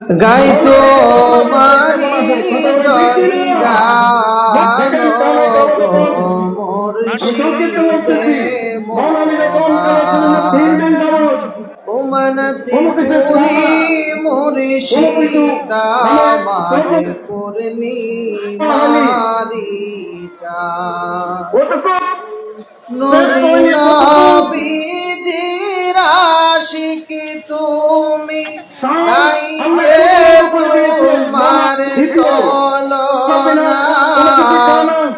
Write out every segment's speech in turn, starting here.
গাই তোমারি জয়গান গো মুর্শিদে মহান উমানতিপুরি মুর্শিদ আমার পূর্ণিমারি চাঁদ নূরে নবীজির আশিক তুমি নাই যে তোমার তুলনা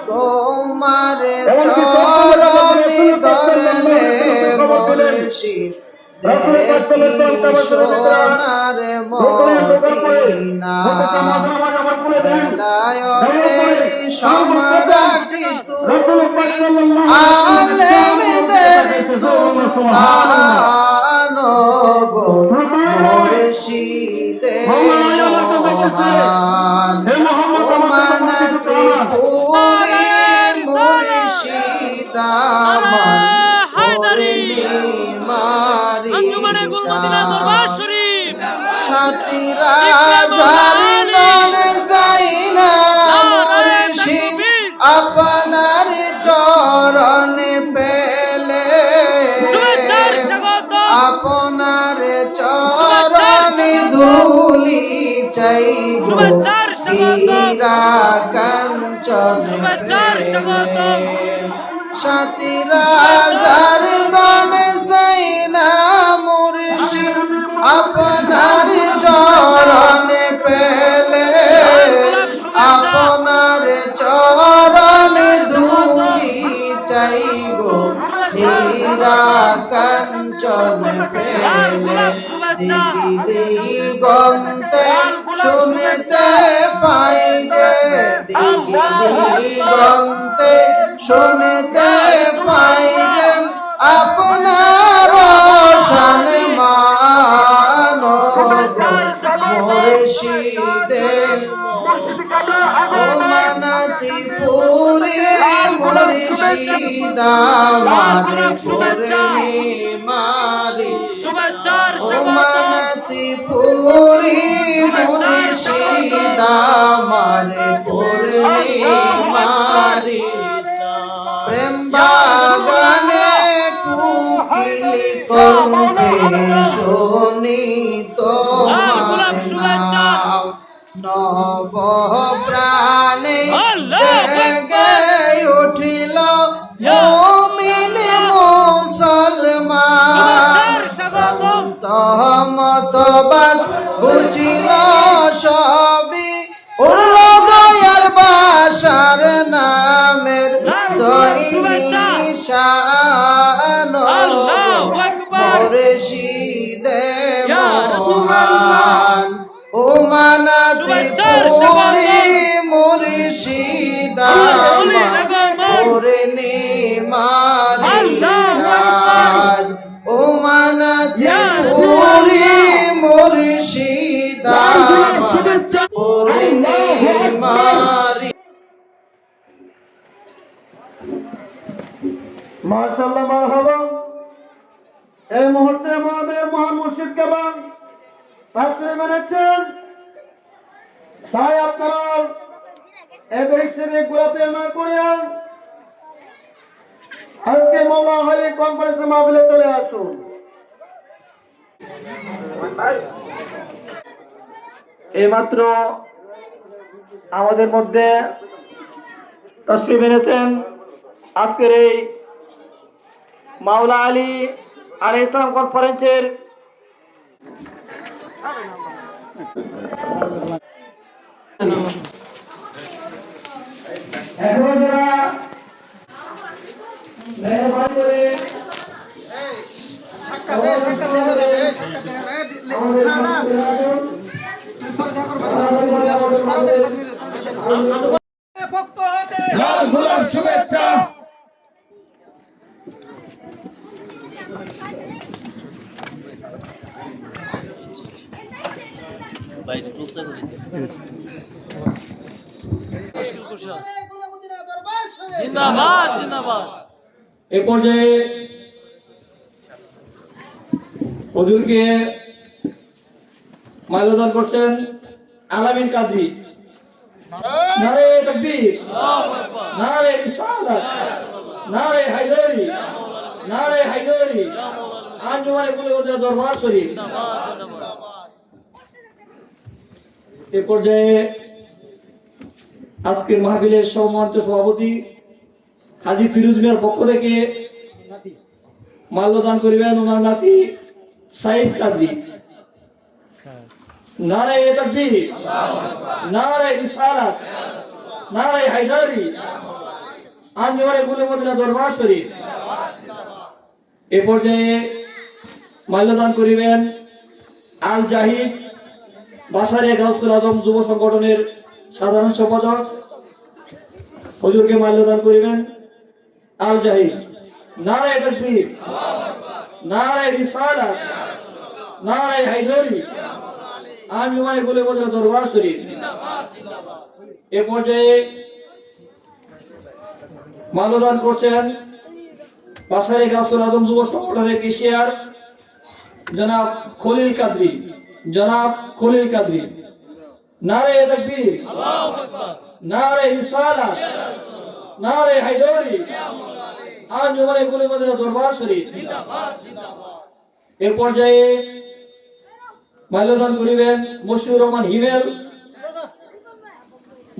তোমার চরণে ধরলে মুর্শিদ দেখি সোনার মদিনা বেলায়েতের সম্রাট তুমি আলেমদের সুলতান গো মুর্শিদে মহান উমানতিপুরে মুর্শিদ আমার পূর্ণিমারি চাঁদ সাথী রাজার দল যাইনা মুর্শিদ আপনার চরণ পেলে আপনার চরণ ধুলি চাইব হীরা কাঞ্চন পেলে সাথী রাজার দল যাইনা মুর্শিদ আপনার চরণ পেলে আপনার চরণ ধুলি চাইব হীরা কাঞ্চন পেলে দিগি দিগন্তে শুনতে পাই যে দিগি দিগন্তে শুনতে পাই যে আপনার সম্মান মুর্শিদে উমানতিপুরে মুর্শিদ আমার পূর্ণিমারি উমানতিপুরে মুর্শিদ আমার পূর্ণিমারি প্রেম বাগানে কুকিলি কণ্ঠে শুনি তোমার নাম নব প্রাণে জেগে উঠিল মুমিন মুসলমান মতবাদ বুঝিল সবই উড়ল দয়াল বাসার নামের সহিনিশান মুর্শিদে মহান উমানতিপুরে মুর্শিদ আমার পূর্ণিমারি চাঁদ উমানতিপুরে মুর্শিদ আমার পূর্ণিমারি মাশাআল্লাহ মারহাবা। এই মুহূর্তে আমাদের মহান মুর্শিদ কেবল তাশরীফ এনেছেন, তাই আপনারা এদিক সেদিক ঘোরাফেরা না করিয়া আজকে মাওলা আলী কনফারেন্সের মাহফিলে চলে আসুন। এইমাত্র আমাদের মধ্যে তাশরীফ এনেছেন আজকের এই মাওলা আলী আলাইহিস সালাম কনফারেন্সের এখন যারা মেহরবানি করে শুভেচ্ছা বাইরে টুকসা করে জিন্দাবাদ জিন্দাবাদ। এই পর্যায়ে হুজুরকে মাল্যদান করছেন আলামিন কাদরি। নারে তাকবীর, নারে রিসালাত, নারে হায়দারি, নারে হায়দারি। আঞ্জুমানে কুলে দরবার শরীফ। এ পর্যায়ে আজকের মাহফিলের সম্মানিত সভাপতি হাজী ফিরোজ মিয়ার পক্ষ থেকে মাল্যদান করিবেন ওনার নাতি সাইদ কাদরি। নারে তাকবীর, নারে রিসালাত, নারে হায়দারি। আঞ্জুমানে কুলে দরবার শরীফ। এ পর্যায়ে মাল্যদান করিবেন আল জাহিদ বাসারে গাউসুল আজম যুব সংগঠনের সাধারণ সম্পাদক। হুজুরকে মাল্যদান করিবেন আল জাহিদ। নারে তাকবীর, নারে রিসালাত, নারে হায়দারি। আঞ্জুমানে কুলে দরবার শরীফ। এ পর্যায়ে মাল্যদান করছেন বাসারে গাউসুল আজম যুব সংগঠনের কেশিয়ার জনাব খলিল কাদরি। জনাব খলিল কাদরি। নারে তাকবীর, নারে রিসালাত, নারে হায়দারি। আঞ্জুমানে কুলে দরবার শরীফ। এ পর্যায়ে মাল্যদান করিবেন মশিউর রহমান হিমেল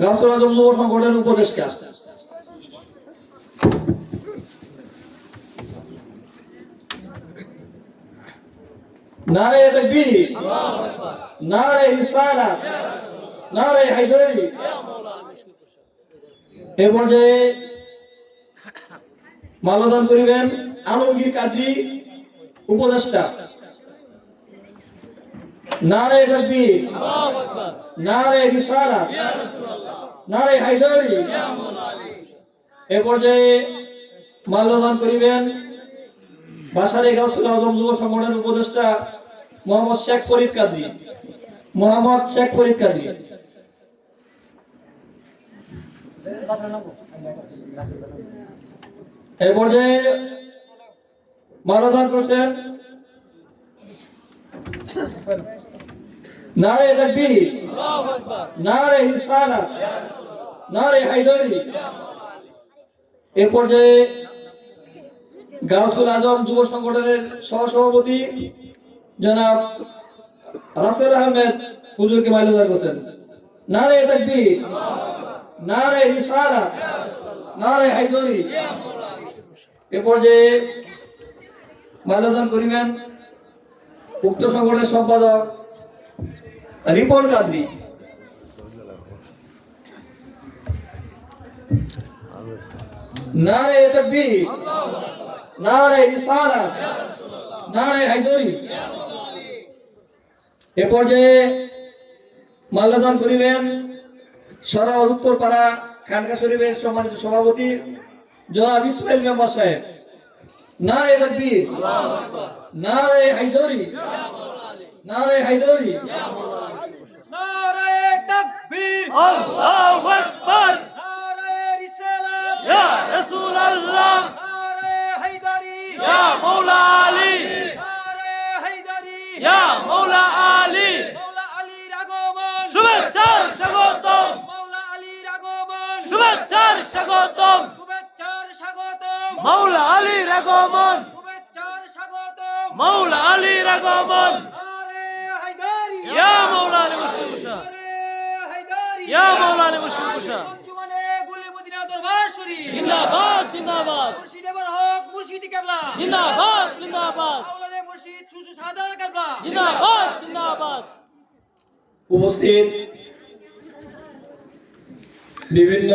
গাউসুল আজম যুব সংগঠনের উপদেষ্টা। নারে তাকবীর, নারে রিসালাত, নারে হায়দারি। এ পর্যায়ে মাল্যদান করিবেন আলমগীর কাদরি উপদেষ্টা। নারে তাকবীর, নারে রিসালাত, নারে হায়দারি। এ পর্যায়ে মাল্যদান করিবেন বাসারে গাউসুল আজম যুব সংগঠনের উপদেষ্টা মোহাম্মদ শেখ ফরিদ কাদরি। মোহাম্মদ শেখ ফরিদ কাদরি। এই পর্যায়ে মাল্যদান করছেন নারে তাকবীর, নারে রিসালাত, নারে হায়দারি। এ পর্যায়ে গাউসুল আজম যুব সংগঠনের সহসভাপতি জনাব রাসেল আহমেদ হুজুরকে মাল্যদান করছেন। নারে তাকবীর, নারে রিসালাত, নারে হায়দারি। এ পর্যায়ে মাল্যদান করিবেন উক্ত সংগঠনের সম্পাদক রিপন কাদরি। নারে তাকবীর, নারে রিসালাত, নারে হায়দারি। এ পর্যায়ে মাল্যদান করিবেন সরাওয়াল উত্তরপাড়া খানকা শরীফের সম্মানিত সভাপতি জনাব ইসমাইল মেম্বার সাহেব। নারে তাকবীর, নারে হায়দারি, নারে হায়দারি। নারে তাকবীর, আল্লাহু আকবার। নারে রিসালাত, ইয়া রাসূলুল্লাহ। নারে হায়দারি, ইয়া মাওলা আলী। নারে হায়দারি, ইয়া মাওলা আলী। মাওলা আলীর আগমন, শুভেচ্ছার স্বাগতম। মাওলা আলীর আগমন, শুভেচ্ছার স্বাগতম। শুভেচ্ছার স্বাগতম। মাওলা আলীর আগমন, শুভেচ্ছার স্বাগতম। মাওলা আলীর আগমন। নারে হায়দারি, ইয়া মাওলা আলী মুশকিল কুশা। নারে হায়দারি, ইয়া মাওলা আলী মুশকিল কুশা। আঞ্জুমানে গুলি মদিনা দরবার শরীফ জিন্দাবাদ, জিন্দাবাদ। মুর্শিদ এবার হক, মুর্শিদি কিবলা জিন্দাবাদ, জিন্দাবাদ। আওলাদে মুর্শিদ সুসু সাদা কিবলা জিন্দাবাদ, জিন্দাবাদ। উপস্থিত বিভিন্ন